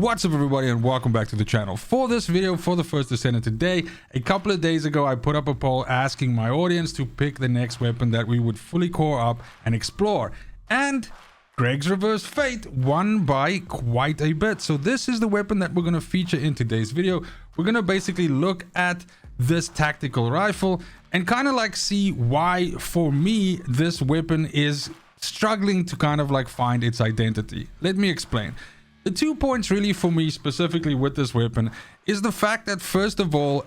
What's up everybody, and welcome back to the channel. For this video for the First Descendant today, a couple of days ago I put up a poll asking my audience to pick the next weapon that we would fully core up and explore, and Greg's Reverse Fate won by quite a bit. So this is the weapon that we're going to feature in today's video. We're going to basically look at this tactical rifle and kind of like see why for me this weapon is struggling to kind of like find its identity. Let me explain. The 2 points really for me specifically with this weapon is the fact that first of all,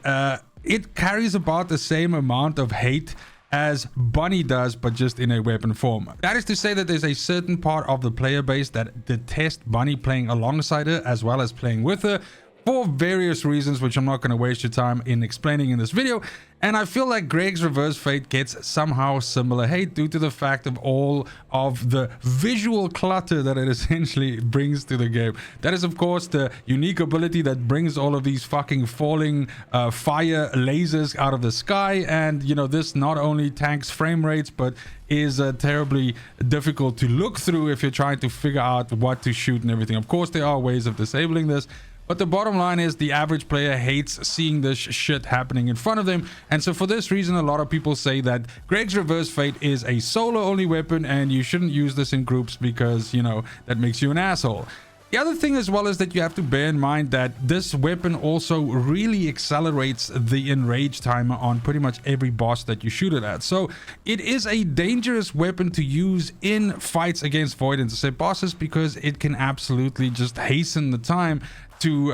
it carries about the same amount of hate as Bunny does, but just in a weapon form. That is to say that there's a certain part of the player base that detest Bunny playing alongside her as well as playing with her for various reasons, which I'm not going to waste your time in explaining in this video. And I feel like Greg's Reverse Fate gets somehow similar hate due to the fact of all of the visual clutter that it essentially brings to the game. That is, of course, the unique ability that brings all of these fucking falling fire lasers out of the sky. And, you know, this not only tanks frame rates, but is terribly difficult to look through if you're trying to figure out what to shoot and everything. Of course, there are ways of disabling this, but the bottom line is the average player hates seeing this shit happening in front of them. And so for this reason, a lot of people say that Greg's Reverse Fate is a solo only weapon and you shouldn't use this in groups because, you know, that makes you an asshole. The other thing as well is that you have to bear in mind that this weapon also really accelerates the enrage timer on pretty much every boss that you shoot it at. So it is a dangerous weapon to use in fights against void intercept bosses because it can absolutely just hasten the time to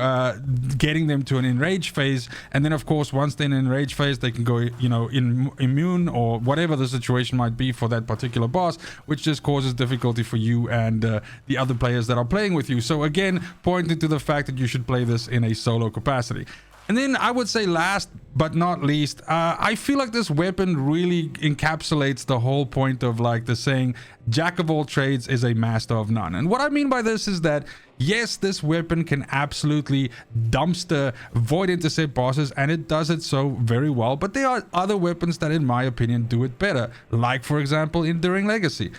getting them to an enrage phase. And then of course once they're in an enrage phase, they can go, you know, immune or whatever the situation might be for that particular boss, which just causes difficulty for you and the other players that are playing with you. So again, pointing to the fact that you should play this in a solo capacity. And then I would say last but not least, I feel like this weapon really encapsulates the whole point of like the saying, jack of all trades is a master of none. And what I mean by this is that yes, this weapon can absolutely dumpster void intercept bosses, and it does it so very well, but there are other weapons that in my opinion do it better, like for example Enduring Legacy.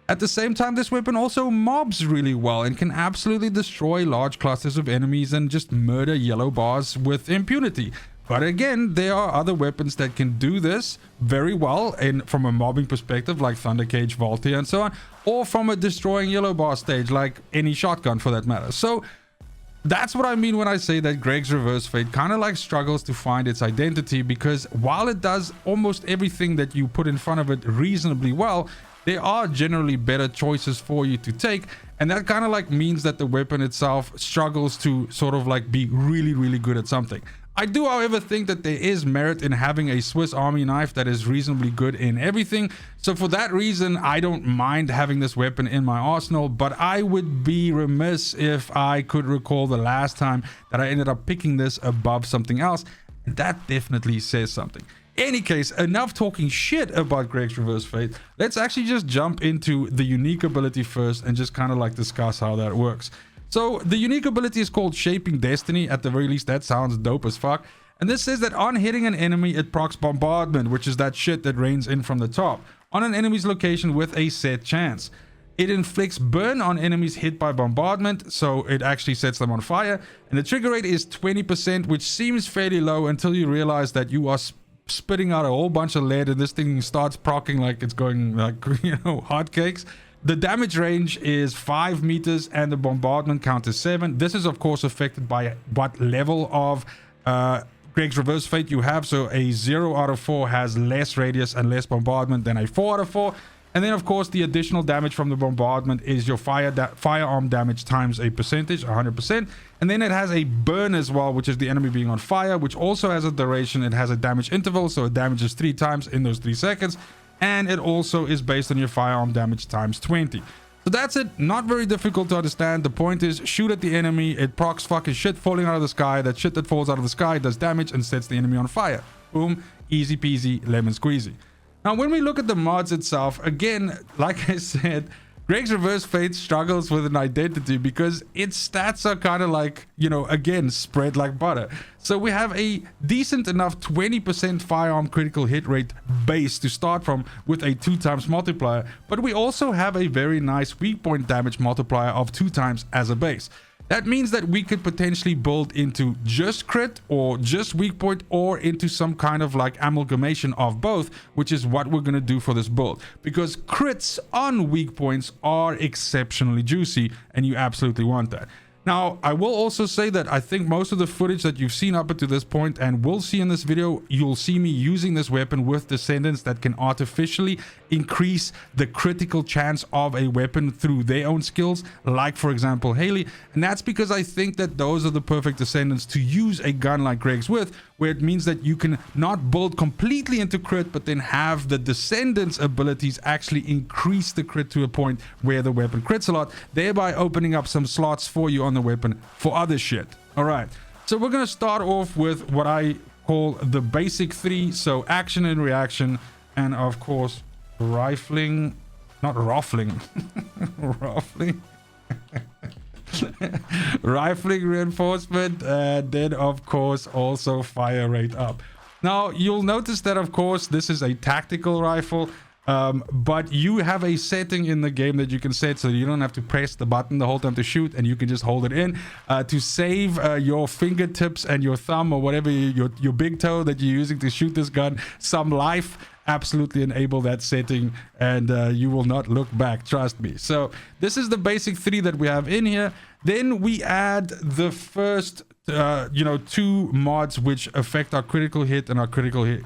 At the same time, this weapon also mobs really well and can absolutely destroy large clusters of enemies and just murder yellow bars with impunity. But again, there are other weapons that can do this very well from a mobbing perspective, like Thunder Cage, Voltia, and so on, or from a destroying yellow bar stage, like any shotgun for that matter. So that's what I mean when I say that Greg's Reverse Fate kind of like struggles to find its identity, because while it does almost everything that you put in front of it reasonably well, there are generally better choices for you to take, and that kind of like means that the weapon itself struggles to sort of like be really good at something. I do, however, think that there is merit in having a Swiss Army knife that is reasonably good in everything. So for that reason, I don't mind having this weapon in my arsenal, but I would be remiss if I could recall the last time that I ended up picking this above something else. And that definitely says something. Any case, enough talking shit about Greg's Reverse Fate. Let's actually just jump into the unique ability first and just kind of like discuss how that works. So the unique ability is called Shaping Destiny. At the very least, that sounds dope as fuck. And this says that on hitting an enemy, it procs Bombardment, which is that shit that rains in from the top, on an enemy's location with a set chance. It inflicts burn on enemies hit by bombardment, so it actually sets them on fire. And the trigger rate is 20%, which seems fairly low until you realize that you are spitting out a whole bunch of lead and this thing starts proccing like it's going like, you know, hotcakes. The damage range is 5 meters and the bombardment count is 7. This is of course affected by what level of Greg's Reverse Fate you have. So a 0 out of 4 has less radius and less bombardment than a 4 out of 4. And then of course the additional damage from the bombardment is your firearm damage times a percentage, 100%. And then it has a burn as well, which is the enemy being on fire, which also has a duration. It has a damage interval, so it damages 3 times in those 3 seconds. And it also is based on your firearm damage times 20. So that's it. Not very difficult to understand. The point is, shoot at the enemy. It procs fucking shit falling out of the sky. That shit that falls out of the sky does damage and sets the enemy on fire. Boom. Easy peasy, lemon squeezy. Now, when we look at the mods itself, again, like I said, Greg's Reverse Fate struggles with an identity because its stats are kind of like, you know, again, spread like butter. So we have a decent enough 20% firearm critical hit rate base to start from with a 2x multiplier, but we also have a very nice weak point damage multiplier of 2x as a base. That means that we could potentially build into just crit or just weak point, or into some kind of like amalgamation of both, which is what we're going to do for this build, because crits on weak points are exceptionally juicy and you absolutely want that. Now, I will also say that I think most of the footage that you've seen up to this point and will see in this video, you'll see me using this weapon with Descendants that can artificially increase the critical chance of a weapon through their own skills, like for example Haley. And that's because I think that those are the perfect Descendants to use a gun like Greg's with, where it means that you can not build completely into crit, but then have the Descendants abilities actually increase the crit to a point where the weapon crits a lot, thereby opening up some slots for you on the weapon for other shit. All right, so we're going to start off with what I call the basic three. So action and reaction, and of course rifling, not ruffling, ruffling. Rifling reinforcement, and then of course also fire rate up. Now you'll notice that of course this is a tactical rifle, but you have a setting in the game that you can set so you don't have to press the button the whole time to shoot, and you can just hold it in to save your fingertips and your thumb or whatever, your big toe that you're using to shoot this gun some life. Absolutely enable that setting and you will not look back, trust me. So this is the basic three that we have in here. Then we add the first two mods which affect our critical hit and our critical hit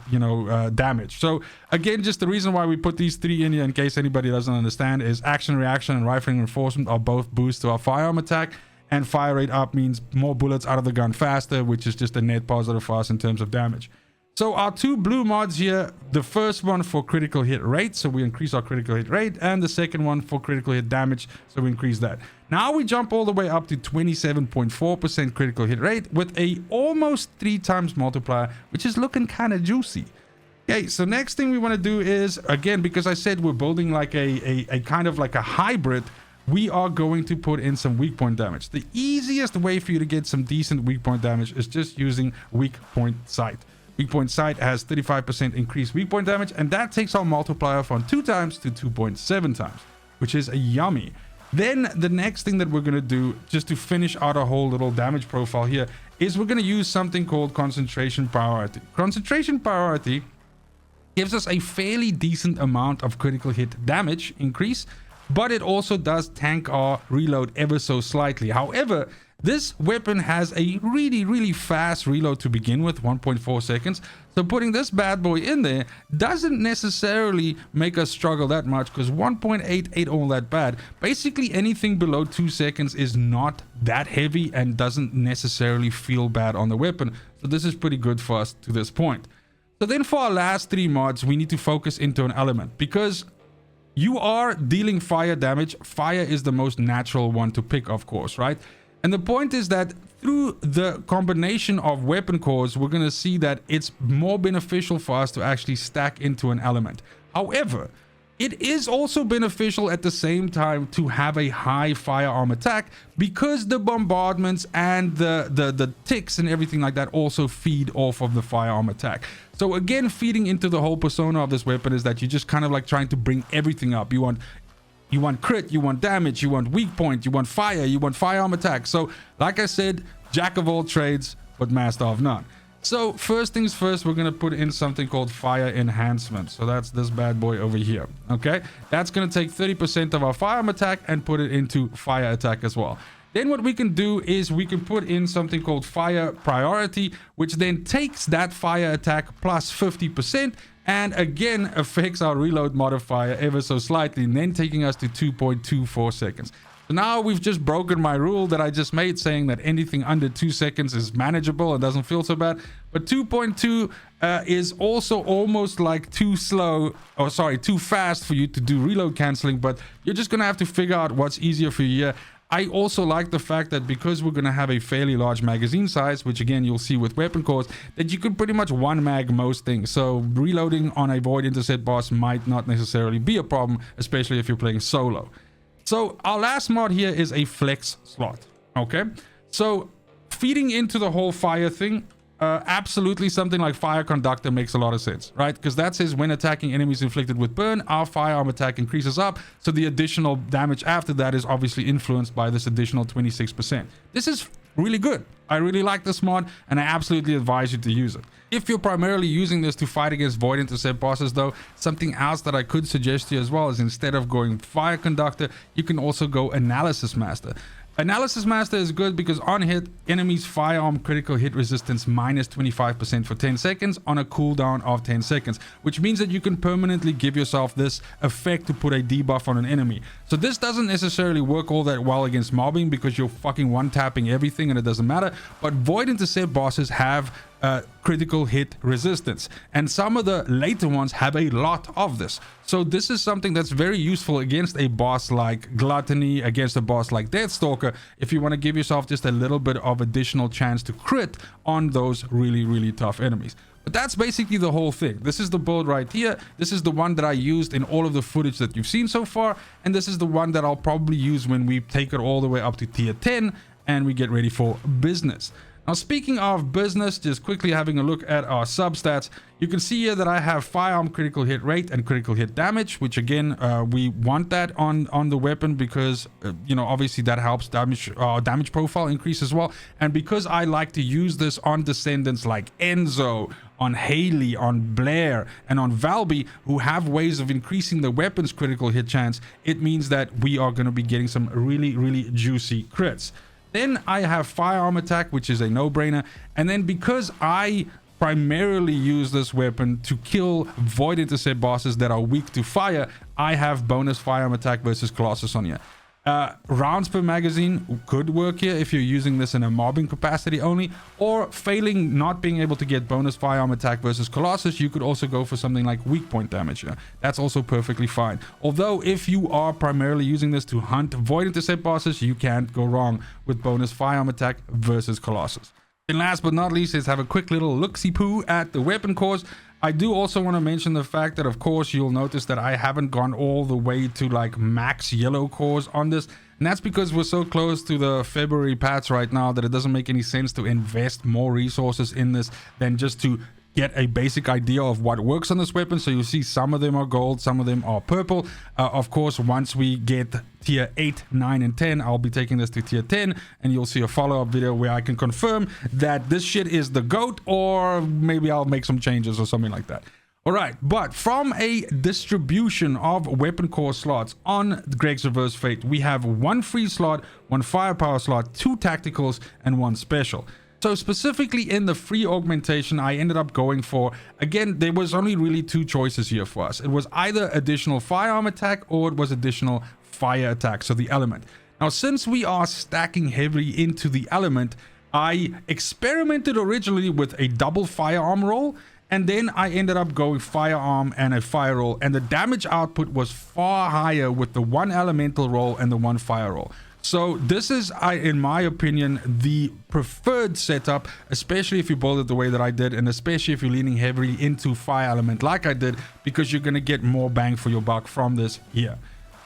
damage. So again, just the reason why we put these three in here, in case anybody doesn't understand, is action reaction and rifling reinforcement are both boosts to our firearm attack, and fire rate up means more bullets out of the gun faster, which is just a net positive for us in terms of damage. So our two blue mods here, the first one for critical hit rate, so we increase our critical hit rate, and the second one for critical hit damage, so we increase that. Now we jump all the way up to 27.4% critical hit rate with a almost 3 times multiplier, which is looking kind of juicy. Okay, so next thing we want to do is, again, because I said we're building like a kind of like a hybrid, we are going to put in some weak point damage. The easiest way for you to get some decent weak point damage is just using weak point sight. Weak point sight has 35% increased weak point damage, and that takes our multiplier from 2 times to 2.7 times, which is a yummy. Then the next thing that we're going to do, just to finish out our whole little damage profile here, is we're going to use something called concentration priority. Concentration priority gives us a fairly decent amount of critical hit damage increase, but it also does tank our reload ever so slightly. However, this weapon has a really fast reload to begin with, 1.4 seconds. So putting this bad boy in there doesn't necessarily make us struggle that much, because 1.8 ain't all that bad. Basically anything below 2 seconds is not that heavy and doesn't necessarily feel bad on the weapon. So this is pretty good for us to this point. So then for our last 3 mods, we need to focus into an element, because you are dealing fire damage. Fire is the most natural one to pick, of course, right? And the point is that through the combination of weapon cores, we're going to see that it's more beneficial for us to actually stack into an element. However, it is also beneficial at the same time to have a high firearm attack, because the bombardments and the ticks and everything like that also feed off of the firearm attack. So again, feeding into the whole persona of this weapon is that you're just kind of like trying to bring everything up. You want crit, you want damage, you want weak point, you want fire, you want firearm attack. So like I said, jack of all trades, but master of none. So first things first, we're going to put in something called fire enhancement. So that's this bad boy over here. Okay, that's going to take 30% of our firearm attack and put it into fire attack as well. Then what we can do is we can put in something called fire priority, which then takes that fire attack plus 50% and again affects our reload modifier ever so slightly, and then taking us to 2.24 seconds. So now we've just broken my rule that I just made, saying that anything under 2 seconds is manageable and doesn't feel so bad. But 2.2 is also almost like too fast for you to do reload canceling, but you're just gonna have to figure out what's easier for you here. I also like the fact that because we're going to have a fairly large magazine size, which again you'll see with weapon cores, that you can pretty much one mag most things. So reloading on a void intercept boss might not necessarily be a problem, especially if you're playing solo. So our last mod here is a flex slot. Okay, so feeding into the whole fire thing, absolutely something like Fire Conductor makes a lot of sense, right? Because that says when attacking enemies inflicted with burn, our firearm attack increases up, so the additional damage after that is obviously influenced by this additional 26%. This is really good. I really like this mod, and I absolutely advise you to use it. If you're primarily using this to fight against Void Intercept bosses though, something else that I could suggest to you as well is, instead of going Fire Conductor, you can also go Analysis Master. Analysis Master is good because on hit, enemies firearm critical hit resistance minus 25% for 10 seconds on a cooldown of 10 seconds, which means that you can permanently give yourself this effect to put a debuff on an enemy. So this doesn't necessarily work all that well against mobbing because you're fucking one-tapping everything and it doesn't matter, but Void Intercept bosses have critical hit resistance, and some of the later ones have a lot of this. So this is something that's very useful against a boss like Gluttony, against a boss like Deathstalker, if you want to give yourself just a little bit of additional chance to crit on those really tough enemies. But that's basically the whole thing. This is the build right here. This is the one that I used in all of the footage that you've seen so far, and this is the one that I'll probably use when we take it all the way up to tier 10 and we get ready for business. Now, speaking of business, just quickly having a look at our substats, you can see here that I have firearm critical hit rate and critical hit damage, which again, we want that on the weapon because, you know, obviously that helps damage profile increase as well. And because I like to use this on descendants like Enzo, on Haley, on Blair, and on Valby, who have ways of increasing the weapon's critical hit chance, it means that we are going to be getting some really juicy crits. Then I have firearm attack, which is a no-brainer. And then because I primarily use this weapon to kill Void Intercept bosses that are weak to fire, I have bonus firearm attack versus Colossus on here. Rounds per magazine could work here if you're using this in a mobbing capacity only, or failing not being able to get bonus firearm attack versus Colossus, you could also go for something like weak point damage here. That's also perfectly fine. Although if you are primarily using this to hunt Void Intercept bosses, you can't go wrong with bonus firearm attack versus Colossus. And last but not least is have a quick little look-see-poo at the weapon cores. I do also want to mention the fact that, of course, you'll notice that I haven't gone all the way to like max yellow cores on this. And that's because we're so close to the February patch right now that it doesn't make any sense to invest more resources in this than just to get a basic idea of what works on this weapon. So you'll see some of them are gold, some of them are purple. Of course, once we get tier 8, 9, and 10, I'll be taking this to tier 10, and you'll see a follow-up video where I can confirm that this shit is the GOAT, or maybe I'll make some changes or something like that. All right, but from a distribution of weapon core slots on Greg's Reverse Fate, we have 1 free slot, 1 firepower slot, 2 tacticals, and 1 special. So specifically in the free augmentation, I ended up going for, again, there was only really 2 choices here for us. It was either additional firearm attack or it was additional fire attack, so the element. Now, since we are stacking heavily into the element, I experimented originally with a double firearm roll, and then I ended up going firearm and a fire roll, and the damage output was far higher with the 1 elemental roll and the 1 fire roll. So this is, in my opinion, the preferred setup, especially if you build it the way that I did, and especially if you're leaning heavily into fire element like I did, because you're going to get more bang for your buck from this here.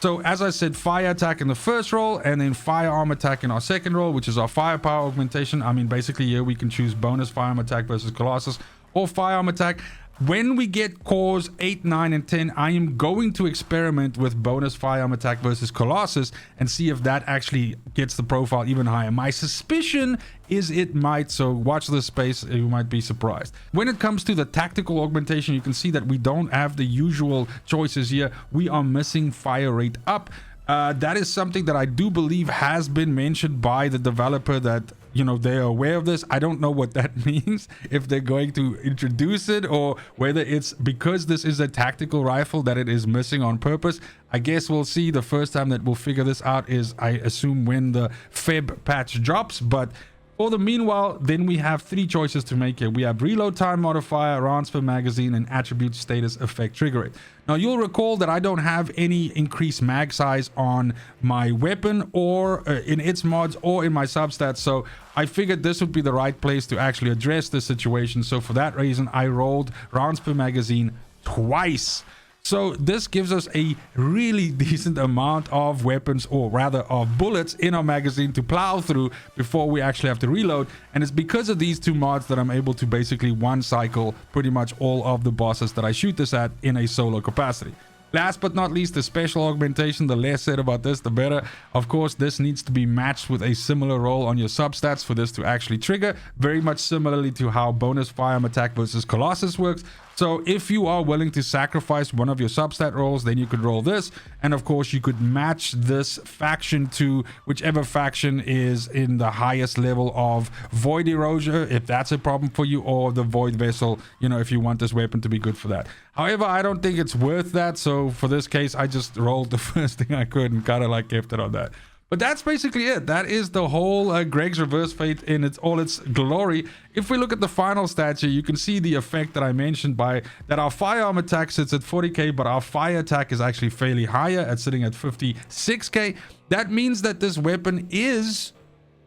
So as I said, fire attack in the first roll, and then firearm attack in our second roll, which is our firepower augmentation. I mean, basically here we can choose bonus firearm attack versus Colossus or firearm attack. When we get cores 8, 9, and 10, I am going to experiment with bonus firearm attack versus Colossus and see if that actually gets the profile even higher. My suspicion is it might, so watch this space, you might be surprised. When it comes to the tactical augmentation, you can see that we don't have the usual choices here. We are missing fire rate up. That is something that I do believe has been mentioned by the developer, that, you know, they're aware of this. I don't know what that means, if they're going to introduce it or whether it's because this is a tactical rifle that it is missing on purpose. I guess we'll see. The first time that we'll figure this out is, I assume, when the Feb patch drops. But for the meanwhile, then we have 3 choices to make here. We have reload time modifier, rounds per magazine, and attribute status effect trigger rate. Now, you'll recall that I don't have any increased mag size on my weapon or in its mods or in my substats, so I figured this would be the right place to actually address this situation. So for that reason, I rolled rounds per magazine twice. So this gives us a really decent amount of weapons, or rather of bullets, in our magazine to plow through before we actually have to reload. And it's because of these two mods that I'm able to basically one cycle pretty much all of the bosses that I shoot this at in a solo capacity. Last but not least, the special augmentation. The less said about this, the better. Of course, this needs to be matched with a similar roll on your substats for this to actually trigger, very much similarly to how bonus firearm attack versus Colossus works. So if you are willing to sacrifice one of your substat rolls, then you could roll this. And of course, you could match this faction to whichever faction is in the highest level of Void Erasure, if that's a problem for you, or the Void Vessel, you know, if you want this weapon to be good for that. However, I don't think it's worth that. So for this case, I just rolled the first thing I could and kind of like kept it on that. But that's basically it. That is the whole Greg's Reverse Fate in all its glory. If we look at the final stats here, you can see the effect that I mentioned by that our firearm attack sits at 40k, but our fire attack is actually fairly higher at sitting at 56k. That means that this weapon is,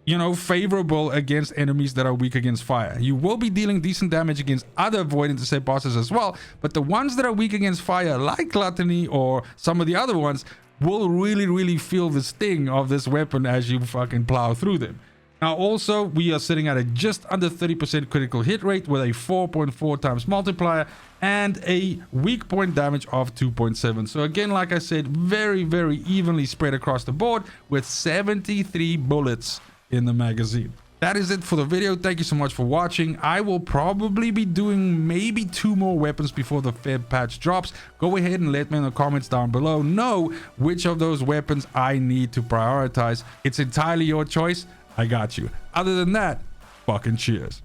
you know, favorable against enemies that are weak against fire. You will be dealing decent damage against other Void Intercept bosses as well, but the ones that are weak against fire, like Gluttony or some of the other ones, will really feel the sting of this weapon as you fucking plow through them. Now also, we are sitting at a just under 30% critical hit rate with a 4.4 times multiplier and a weak point damage of 2.7. So again, like I said, very evenly spread across the board with 73 bullets in the magazine. That is it for the video. Thank you so much for watching. I will probably be doing maybe 2 more weapons before the Feb patch drops. Go ahead and let me in the comments down below know which of those weapons I need to prioritize. It's entirely your choice. I got you. Other than that, fucking cheers.